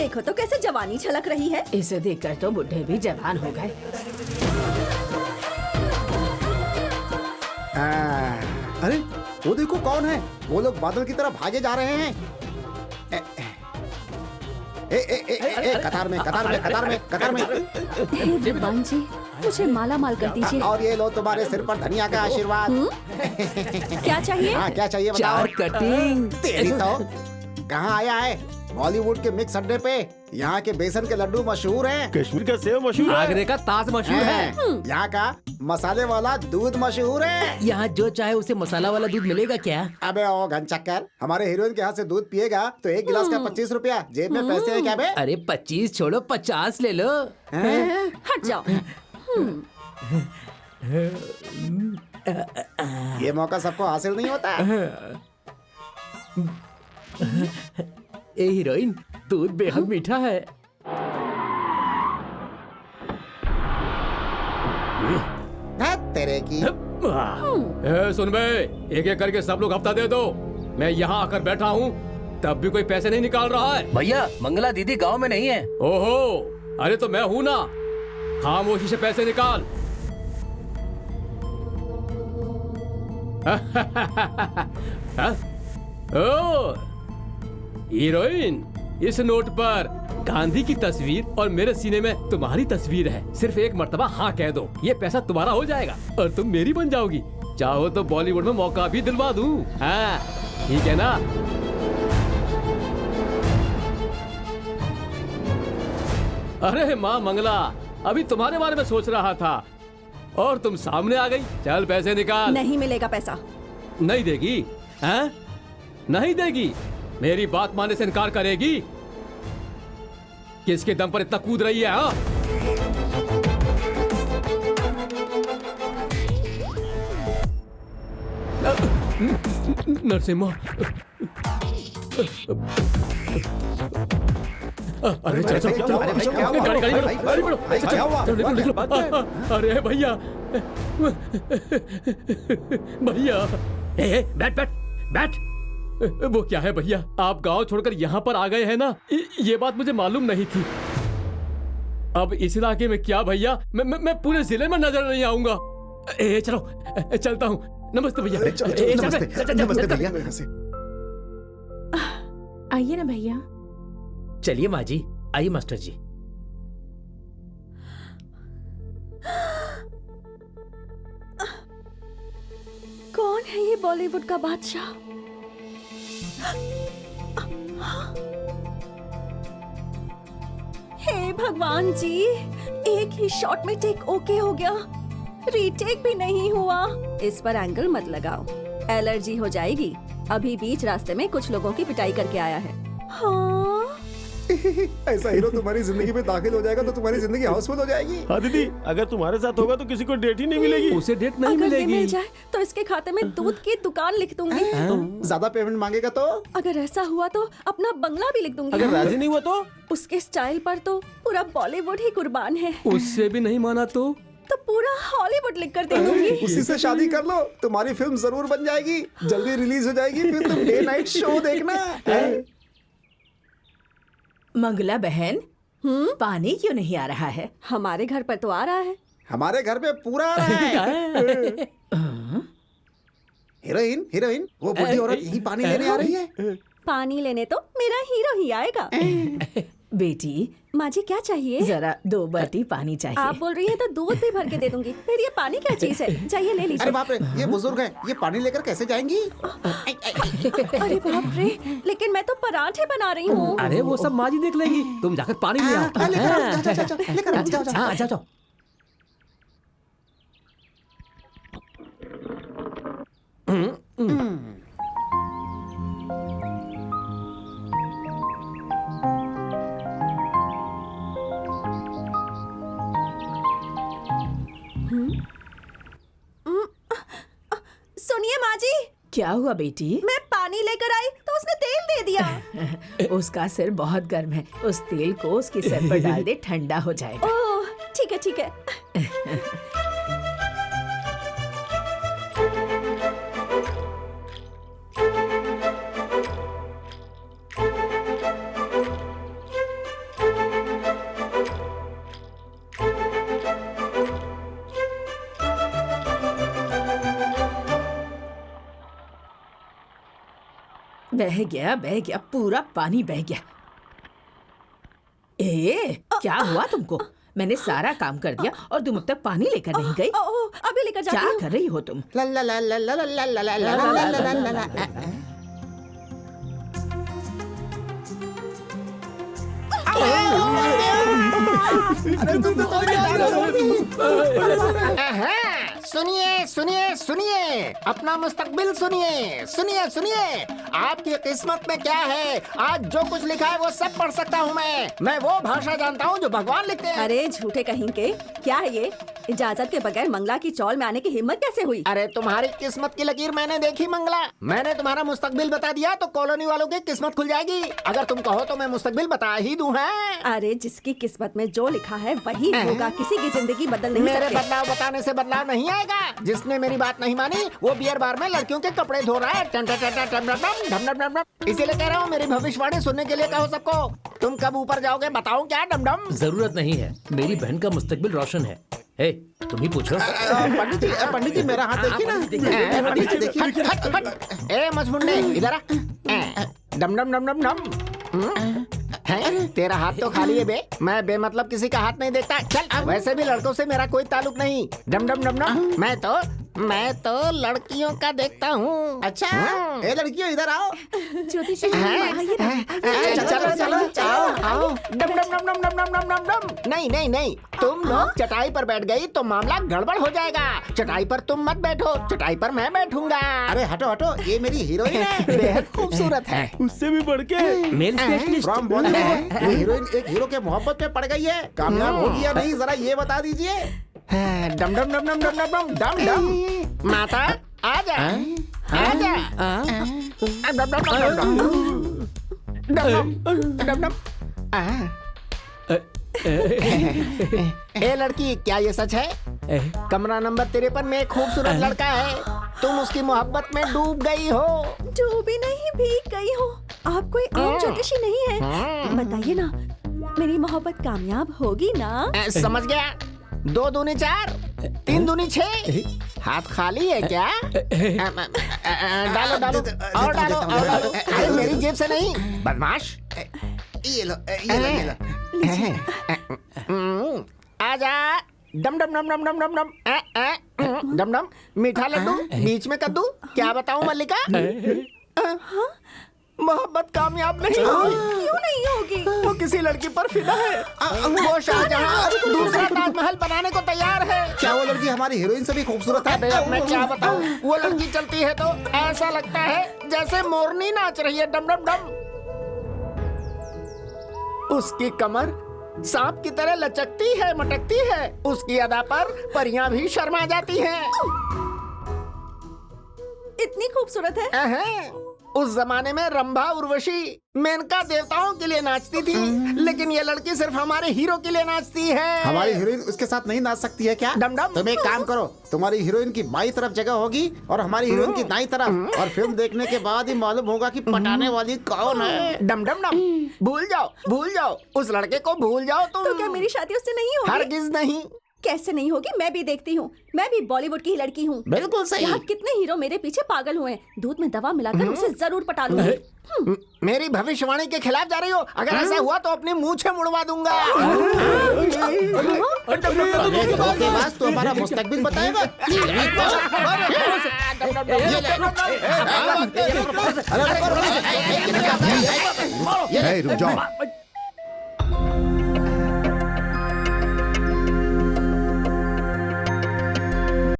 देखो तो कैसे जवानी छलक रही है। इसे देखकर तो बुढ़े भी जवान हो गए। अरे वो देखो कौन है, वो लोग बादल की तरफ भागे जा रहे हैं। कतार में कतार में कतार में कतार में। हे भगवान जी, मुझे माला माल कर दीजिए। और ये लो तुम्हारे सिर पर धनिया का आशीर्वाद। क्या चाहिए? हाँ क्या चाहिए बताओ। 4 कटिंग। तेरी तो कहाँ आया है? बॉलीवुड के मिक्स अड्डे पे। यहाँ के बेसन के लड्डू मशहूर हैं। कश्मीर का सेव मशहूर है। आगरे का ताज मशहूर है। यहाँ का मसाले वाला दूध मशहूर है। यहाँ जो चाहे उसे मसाला वाला दूध मिलेगा क्या? अबे ओ घन चक्कर, हमारे हीरोइन के हाथ से दूध पिएगा तो 1 गिलास का 25 रुपया। जेब में पैसे है क्या बे? अरे 25 छोड़ो 50 ले लो। हट जाओ। ये मौका सबको हासिल नहीं होता। ए हीरोइन, दूध बेहद मीठा है। तेरे की सुन बे, एक एक करके सब लोग हफ्ता दे दो। मैं यहाँ आकर बैठा हूँ तब भी कोई पैसे नहीं निकाल रहा है। भैया मंगला दीदी गांव में नहीं है। ओहो, अरे तो मैं हूँ ना, खामोशी से पैसे निकाल। ओ हीरोइन, इस नोट पर गांधी की तस्वीर और मेरे सीने में तुम्हारी तस्वीर है। सिर्फ एक मर्तबा हाँ कह दो, ये पैसा तुम्हारा हो जाएगा और तुम मेरी बन जाओगी। चाहो तो बॉलीवुड में मौका भी दिलवा दूं। हाँ ठीक है ना? अरे माँ मंगला, अभी तुम्हारे बारे में सोच रहा था और तुम सामने आ गई। चल पैसे निकाल। नहीं मिलेगा पैसा। नहीं देगी? हैं? नहीं देगी? मेरी बात मानने से इनकार करेगी? किसके दम पर इतना कूद रही है? हाँ? नरसिम्हा, अरे चल चल चल, गाड़ी बढ़ो, चलो निकलो। अरे भैया, भैया, बैठ बैठ बैठ। वो क्या है भैया, आप गांव छोड़कर यहाँ पर आ गए हैं ना, ये बात मुझे मालूम नहीं थी। अब इस इलाके में क्या भैया, मैं पूरे जिले में नजर नहीं आऊंगा। चलो चलता हूँ। नमस्ते भैया। नमस्ते भैया। आइए ना भैया। चलिए माँ जी, आइए मास्टर जी। कौन है ये बॉलीवुड का बादशाह? हे भगवान जी, एक ही शॉट में टेक ओके हो गया, रीटेक भी नहीं हुआ। इस पर एंगल मत लगाओ, एलर्जी हो जाएगी। अभी बीच रास्ते में कुछ लोगों की पिटाई करके आया है। हाँ? ऐसा हीरो तुम्हारी जिंदगी में दाखिल हो जाएगा तो तुम्हारी जिंदगी हाउसफुल हो जाएगी। हाँ दीदी, अगर तुम्हारे साथ होगा तो किसी को डेट ही नहीं मिलेगी। उसे डेट नहीं अगर ये मिलेगी। मिल जाए तो इसके खाते में दूध की दुकान लिख दूंगी। ज्यादा पेमेंट मांगेगा तो? अगर ऐसा हुआ तो अपना बंगला भी लिख दूंगी। अगर राजी नहीं हुआ तो? उसके स्टाइल पर तो पूरा बॉलीवुड ही कुर्बान है। उससे भी नहीं माना तो पूरा हॉलीवुड लिख कर दे दूंगी। उसी से शादी कर लो, तुम्हारी फिल्म जरूर बन जाएगी, जल्दी रिलीज हो जाएगी, फिर तुम डे नाइट शो देखना। मंगला बहन, पानी क्यों नहीं आ रहा है? हमारे घर पर तो आ रहा है। हमारे घर पे पूरा आ रहा है। हीरोइन, हीरोइन, वो बुढ़ी औरत यही पानी लेने आ रही है। पानी लेने तो मेरा हीरो ही आएगा। बेटी, माँ जी क्या चाहिए? जरा 2 बाल्टी पानी चाहिए। आप बोल रही हैं तो दूध भी भर के दे दूंगी। फिर ये पानी क्या चीज है? चाहिए ले लीजिए। अरे बाप रे, ये बुजुर्ग है, ये पानी लेकर कैसे जाएंगी? अरे बाप रे, लेकिन मैं तो पराठे बना रही हूँ। अरे वो सब माँ जी देख लेंगी, तुम जाकर पानी ले आओ। लेकर जाओ। हाँ जाओ जाओ। सुनिए माँ जी। क्या हुआ बेटी? मैं पानी लेकर आई तो उसने तेल दे दिया। उसका सिर बहुत गर्म है, उस तेल को उसके सिर पर डाल दे, ठंडा हो जाएगा। ओह ठीक है ठीक है। बह गया, पूरा पानी बह गया। क्या हुआ तुमको? मैंने सारा काम कर दिया और तुम अब तक पानी लेकर नहीं गई। अभी लेकर जाती क्या हूँ। कर रही हो तुम? ला ला ला ला ला ला ला ला ला ला ला ला ला ला। सुनिए सुनिए सुनिए, अपना मुस्तकबिल सुनिए, सुनिए सुनिए। आपकी किस्मत में क्या है, आज जो कुछ लिखा है वो सब पढ़ सकता हूँ मैं वो भाषा जानता हूँ जो भगवान लिखते हैं। अरे झूठे कहीं के, क्या है ये? इजाजत के बगैर मंगला की चौल में आने की हिम्मत कैसे हुई? अरे तुम्हारी किस्मत की लकीर मैंने देखी मंगला। मैंने तुम्हारा मुस्तकबिल बता दिया तो कॉलोनी वालों की किस्मत खुल जाएगी। अगर तुम कहो तो मैं मुस्तकबिल बता ही दूं। है अरे जिसकी किस्मत में जो लिखा है वही होगा, किसी की जिंदगी बदल नहीं मेरे सकते। बदलाव बताने से बदलाव नहीं आएगा। जिसने मेरी बात नहीं मानी वो बियर बार में लड़कियों के कपड़े धो रहा है। इसीलिए कह रहा हूँ, मेरी भविष्यवाणी सुनने के लिए कहो सबको। तुम कब ऊपर जाओगे बताऊं क्या? डमडम। जरूरत नहीं है, मेरी बहन का मुस्तकबिल रोशन है। हे, तुम ही पूछो। पंडित जी मेरा हाथ देखिए ना। पंडित जी देखिए। ए मजमुंडे इधर आ। डम डम डम डम डम। हैं? तेरा हाथ तो खाली है बे। मैं बेमतलब किसी का हाथ नहीं देखता। चल, वैसे भी लड़कों से मेरा कोई ताल्लुक नहीं। डम डम डम डम। मैं तो लड़कियों का देखता हूँ। अच्छा, ए लड़कियों इधर आओ। ज्योति जी, चलो चलो आओ। डम डम डम डम डम डम डम डम डम। नहीं, तुम लोग चटाई पर बैठ गई तो मामला गड़बड़ हो जाएगा। चटाई पर तुम मत बैठो, चटाई पर मैं बैठूंगा। अरे हटो, ये मेरी हीरोइन है, बेहद खूबसूरत है। उससे भी बढ़ के मेल स्पेशलिस्ट। फ्रॉम बॉलीवुड। ये हीरोइन एक हीरो के मोहब्बत में पड़ गई है। कामयाब होगी या नहीं जरा ये बता दीजिए। डम डम डम डम डम डम डम डम। माता आजा। डम डम डम डम डम। ए लड़की, क्या ये सच है? कमरा नंबर 53 में एक खूबसूरत लड़का है, तुम उसकी मोहब्बत में डूब गई हो। डूबी नहीं, भीग गई हो। आप कोई आम ज्योतिषी नहीं है। बताइए ना, मेरी मोहब्बत कामयाब होगी ना? समझ गया। 2 दूनी 4, 3 दूनी 6। हाथ खाली है क्या? डालो और डालो। अरे मेरी जेब से नहीं, बदमाश। ये लो। आजा। डम डम डम डम डम डम डम। डम डम। मीठा लड्डू बीच में कद्दू। क्या बताऊं मल्लिका? मोहब्बत कामयाब नहीं होगी। क्यों नहीं होगी? वो किसी लड़की पर फिदा है। वो शाहजहां दूसरा ताजमहल बनाने को तैयार है। क्या वो लड़की हमारी हीरोइन से भी खूबसूरत है? अब मैं क्या बताऊं, वो लड़की चलती है तो ऐसा लगता है जैसे मोरनी नाच रही है। डम डम डम। उसकी कमर सांप की तरह लचकती है, मटकती है। उसकी अदा पर परियां भी शर्मा जाती हैं। इतनी खूबसूरत है। उस जमाने में रंभा उर्वशी मेनका देवताओं के लिए नाचती थी, लेकिन ये लड़की सिर्फ हमारे हीरो के लिए नाचती है। हमारी हीरोइन उसके साथ नहीं नाच सकती है क्या? डम डम। तुम एक काम करो, तुम्हारी हीरोइन की बाईं तरफ जगह होगी और हमारी हीरोइन की दाईं तरफ, और फिल्म देखने के बाद ही मालूम होगा कि पटाने वाली कौन है। डम डम डम। भूल जाओ, उस लड़के को भूल जाओ तुम। तो क्या मेरी शादी उससे नहीं होगी? हरगिज नहीं। कैसे नहीं होगी? मैं भी देखती हूँ, मैं भी बॉलीवुड की लड़की हूँ। बिल्कुल सही। यहाँ कितने हीरो मेरे पीछे पागल हुए हैं। दूध में दवा मिलाकर उसे जरूर पटा लूंगी। मेरी भविष्यवाणी के खिलाफ जा रही हो? अगर ऐसा हुआ तो अपनी मूंछें मुड़वा दूंगा। तो हमारा मुस्तकबिल बताएगा। रुक जाओ।